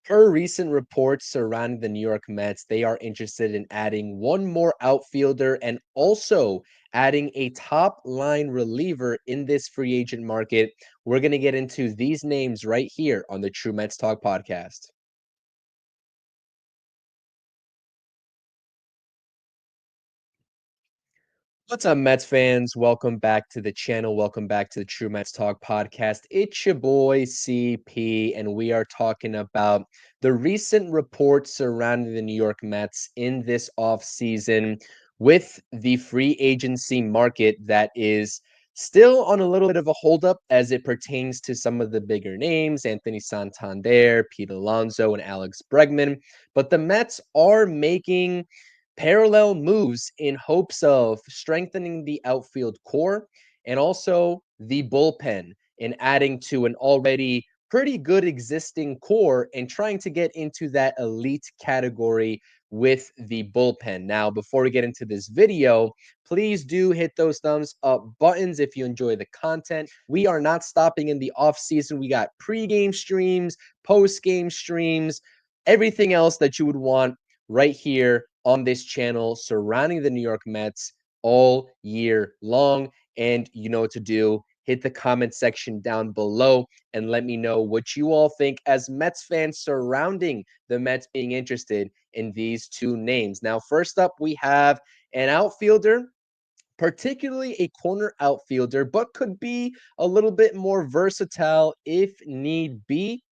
Per recent reports surrounding the New York Mets, they are interested in adding one more outfielder and also adding a top line reliever in this free agent market. We're going to get into these names right here on the True Mets Talk podcast. What's up, Mets fans? Welcome back to the channel. Welcome back to the True Mets Talk podcast. It's your boy CP, and we are talking about the recent reports surrounding the New York Mets in this offseason with the free agency market that is still on a little bit of a holdup as it pertains to some of the bigger names, Anthony Santander, Pete Alonso, and Alex Bregman. But the Mets are making parallel moves in hopes of strengthening the outfield core and also the bullpen and adding to an already pretty good existing core and trying to get into that elite category with the bullpen. Now, before we get into this video, please do hit those thumbs up buttons if you enjoy the content. We are not stopping in the off season. We got pre-game streams, post-game streams, everything else that you would want right here on this channel surrounding the New York Mets all year long. And you know what to do. Hit the comment section down below and let me know what you all think as Mets fans surrounding the Mets being interested in these two names. Now, first up, we have an outfielder, particularly a corner outfielder, but could be a little bit more versatile if need be.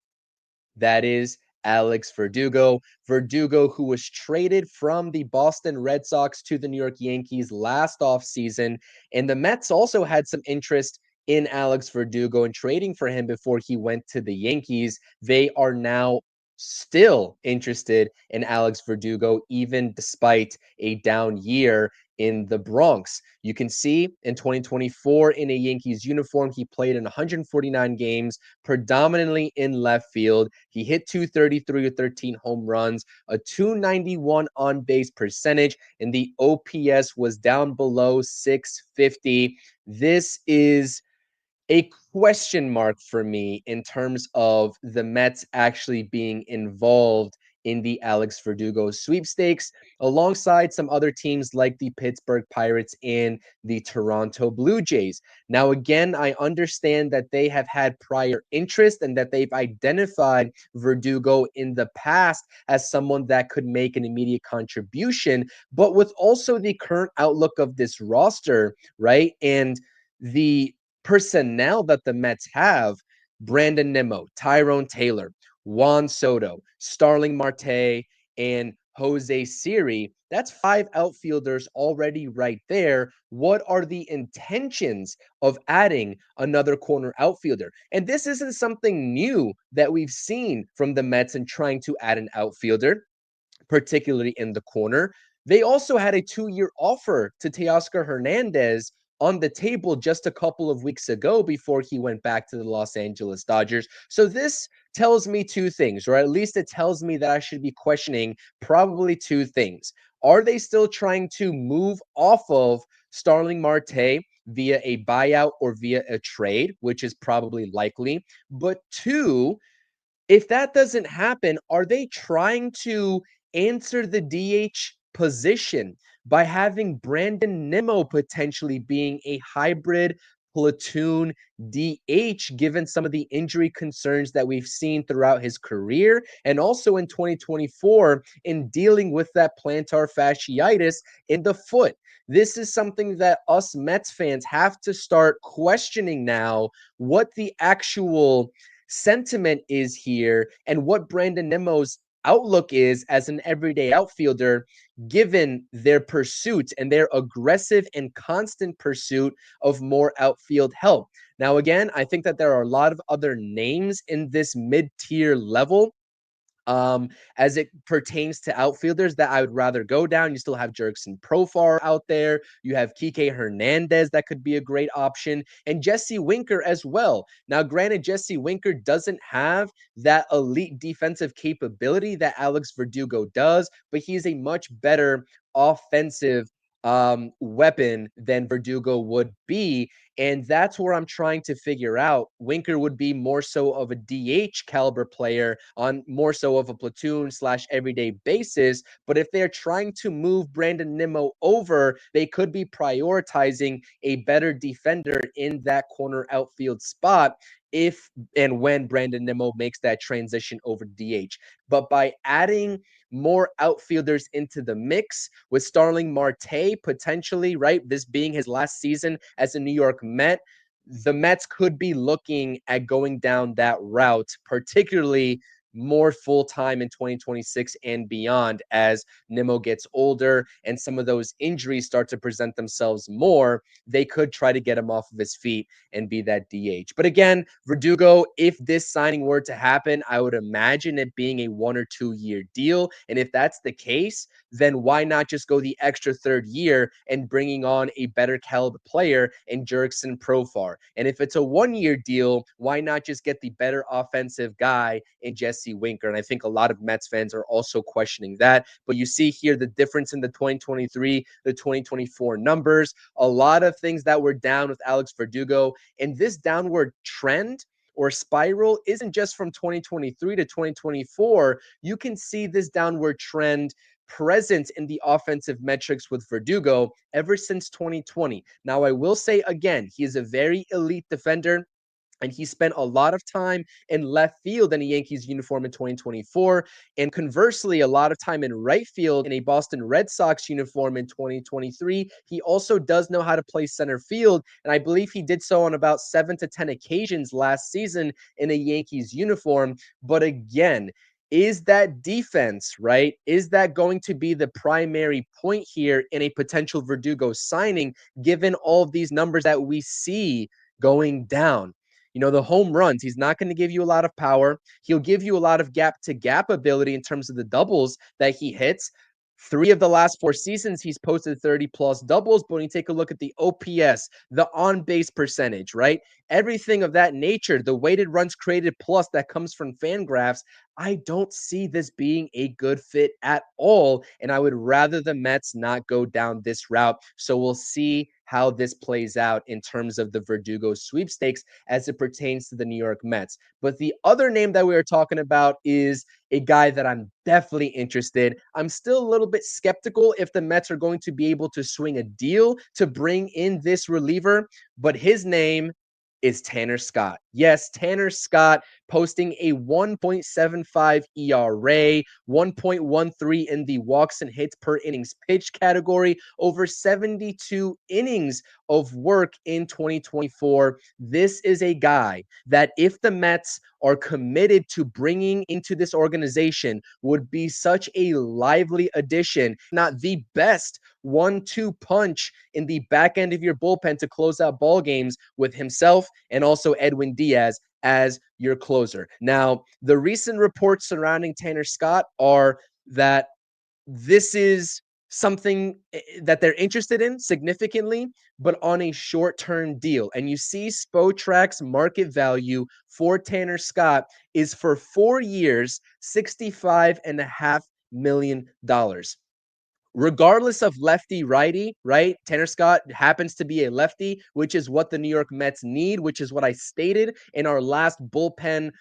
That is Alex Verdugo. Verdugo, who was traded from the Boston Red Sox to the New York Yankees last offseason. And the Mets also had some interest in Alex Verdugo and trading for him before he went to the Yankees. They are now still interested in Alex Verdugo, even despite a down year in the Bronx. You can see in 2024 in a Yankees uniform, he played in 149 games, predominantly in left field. He hit 233 with 13 home runs, a 291 on base percentage, and the OPS was down below 650. This is a question mark for me in terms of the Mets actually being involved in the Alex Verdugo sweepstakes, alongside some other teams like the Pittsburgh Pirates and the Toronto Blue Jays. Now, again, I understand that they have had prior interest and that they've identified Verdugo in the past as someone that could make an immediate contribution, but with also the current outlook of this roster, right? And the personnel that the Mets have, Brandon Nimmo, Tyrone Taylor, Juan Soto, Starling Marte, and Jose Siri, that's five outfielders already right there. What are the intentions of adding another corner outfielder? And this isn't something new that we've seen from the Mets in trying to add an outfielder, particularly in the corner. They also had a 2-year offer to Teoscar Hernandez on the table just a couple of weeks ago before he went back to the Los Angeles Dodgers. So this tells me two things, or at least it tells me that I should be questioning probably two things. Are they still trying to move off of Starling Marte via a buyout or via a trade, which is probably likely? But two, if that doesn't happen, are they trying to answer the DH position by having Brandon Nimmo potentially being a hybrid platoon DH, given some of the injury concerns that we've seen throughout his career and also in 2024 in dealing with that plantar fasciitis in the foot? This is something that us Mets fans have to start questioning now, what the actual sentiment is here and what Brandon Nimmo's outlook is as an everyday outfielder, given their pursuit and their aggressive and constant pursuit of more outfield help. Now, again, I think that there are a lot of other names in this mid-tier level as it pertains to outfielders that I would rather go down. You still have Jerkson Profar out there. You have Kike Hernandez that could be a great option, and Jesse Winker as well. Now, granted, Jesse Winker doesn't have that elite defensive capability that Alex Verdugo does, but he's a much better offensive weapon than Verdugo would be. And that's where I'm trying to figure out. Winker would be more so of a DH caliber player on more so of a platoon slash everyday basis. But if they're trying to move Brandon Nimmo over, they could be prioritizing a better defender in that corner outfield spot if and when Brandon Nimmo makes that transition over DH. But by adding more outfielders into the mix with Starling Marte potentially, right? This being his last season as a New York Met, the Mets could be looking at going down that route, particularly more full time in 2026 and beyond as Nimmo gets older and some of those injuries start to present themselves more. They could try to get him off of his feet and be that DH. But again, Verdugo, if this signing were to happen, I would imagine it being a 1 or 2 year deal. And if that's the case, then why not just go the extra third year and bringing on a better caliber player in Jurickson Profar? And if it's a 1 year deal, why not just get the better offensive guy in Jesse Winker? And I think a lot of Mets fans are also questioning that. But you see here the difference in the 2023, the 2024 numbers, a lot of things that were down with Alex Verdugo. And this downward trend or spiral isn't just from 2023 to 2024. You can see this downward trend present in the offensive metrics with Verdugo ever since 2020. Now, I will say again, he is a very elite defender. And he spent a lot of time in left field in a Yankees uniform in 2024. And conversely, a lot of time in right field in a Boston Red Sox uniform in 2023. He also does know how to play center field. And I believe he did so on about 7 to 10 occasions last season in a Yankees uniform. But again, is that defense, right? Is that going to be the primary point here in a potential Verdugo signing, given all of these numbers that we see going down? You know, the home runs, he's not going to give you a lot of power. He'll give you a lot of gap to gap ability in terms of the doubles that he hits. 3 of the last 4 seasons, he's posted 30 plus doubles. But when you take a look at the OPS, the on base percentage, right? Everything of that nature, the weighted runs created plus that comes from Fangraphs, I don't see this being a good fit at all. And I would rather the Mets not go down this route. So we'll see how this plays out in terms of the Verdugo sweepstakes as it pertains to the New York Mets. But the other name that we are talking about is a guy that I'm definitely interested. I'm still a little bit skeptical if the Mets are going to be able to swing a deal to bring in this reliever, but his name is Tanner Scott. Yes, Tanner Scott posting a 1.75 ERA, 1.13 in the walks and hits per innings pitched category, over 72 innings of work in 2024. This is a guy that if the Mets are committed to bringing into this organization would be such a lively addition, not the best 1-2 punch in the back end of your bullpen to close out ball games with himself and also Edwin Diaz as your closer. Now, the recent reports surrounding Tanner Scott are that this is something that they're interested in significantly, but on a short-term deal. And you see Spotrac's market value for Tanner Scott is for 4 years, $65.5 million. Regardless of lefty righty, right? Tanner Scott happens to be a lefty, which is what the New York Mets need, which is what I stated in our last bullpen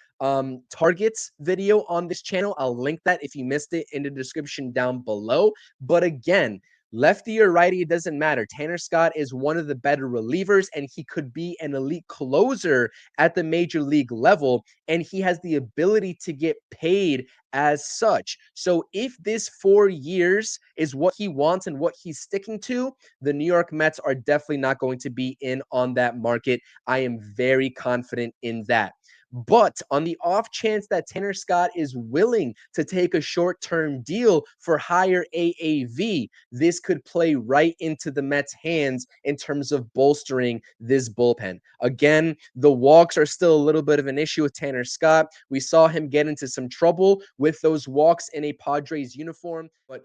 targets video on this channel. I'll link that if you missed it in the description down below. But again, lefty or righty, it doesn't matter. Tanner Scott is one of the better relievers, and he could be an elite closer at the major league level, and he has the ability to get paid as such. So if this 4 years is what he wants and what he's sticking to, the New York Mets are definitely not going to be in on that market. I am very confident in that. But on the off chance that Tanner Scott is willing to take a short-term deal for higher AAV, this could play right into the Mets' hands in terms of bolstering this bullpen. Again, the walks are still a little bit of an issue with Tanner Scott. We saw him get into some trouble with those walks in a Padres uniform, but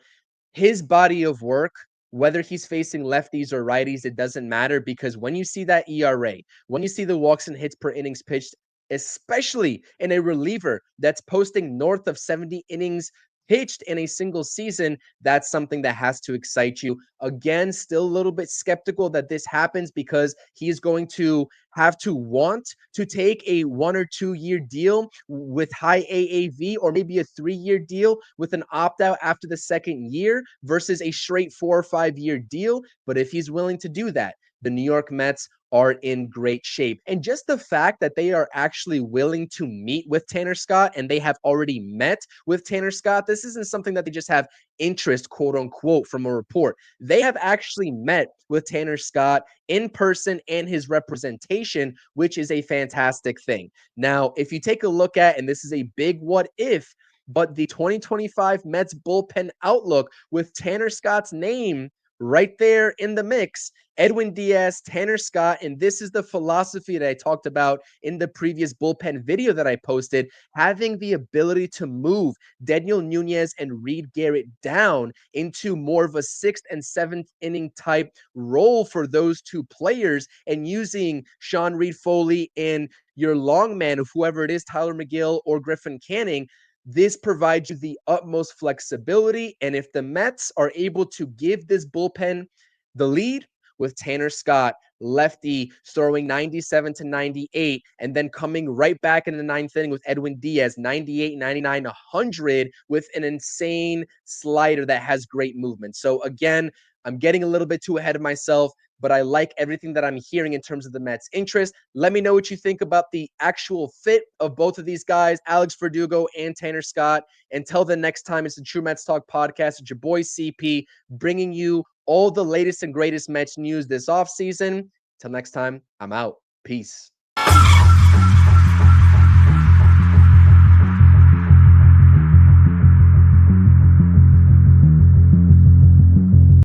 his body of work, whether he's facing lefties or righties, it doesn't matter, because when you see that ERA, when you see the walks and hits per innings pitched, especially in a reliever that's posting north of 70 innings pitched in a single season, that's something that has to excite you. Again, still a little bit skeptical that this happens because he is going to have to want to take a 1 or 2 year deal with high AAV, or maybe a 3 year deal with an opt out after the second year versus a straight 4 or 5 year deal. But if he's willing to do that, the New York Mets are in great shape. And just the fact that they are actually willing to meet with Tanner Scott and they have already met with Tanner Scott, this isn't something that they just have interest, quote unquote, from a report. They have actually met with Tanner Scott in person and his representation, which is a fantastic thing. Now, if you take a look at, and this is a big what if, but the 2025 Mets bullpen outlook with Tanner Scott's name right there in the mix, Edwin Diaz, Tanner Scott, and this is the philosophy that I talked about in the previous bullpen video that I posted, having the ability to move Daniel Nunez and Reed Garrett down into more of a sixth and seventh inning type role for those two players, and using Sean Reed Foley and your long man of whoever it is, Tyler McGill or Griffin Canning. This provides you the utmost flexibility. And if the Mets are able to give this bullpen the lead with Tanner Scott, lefty, throwing 97 to 98, and then coming right back in the ninth inning with Edwin Diaz, 98, 99, 100, with an insane slider that has great movement. So again, I'm getting a little bit too ahead of myself, but I like everything that I'm hearing in terms of the Mets' interest. Let me know what you think about the actual fit of both of these guys, Alex Verdugo and Tanner Scott. Until the next time, it's the True Mets Talk podcast. It's your boy CP bringing you all the latest and greatest Mets news this offseason. Till next time, I'm out. Peace.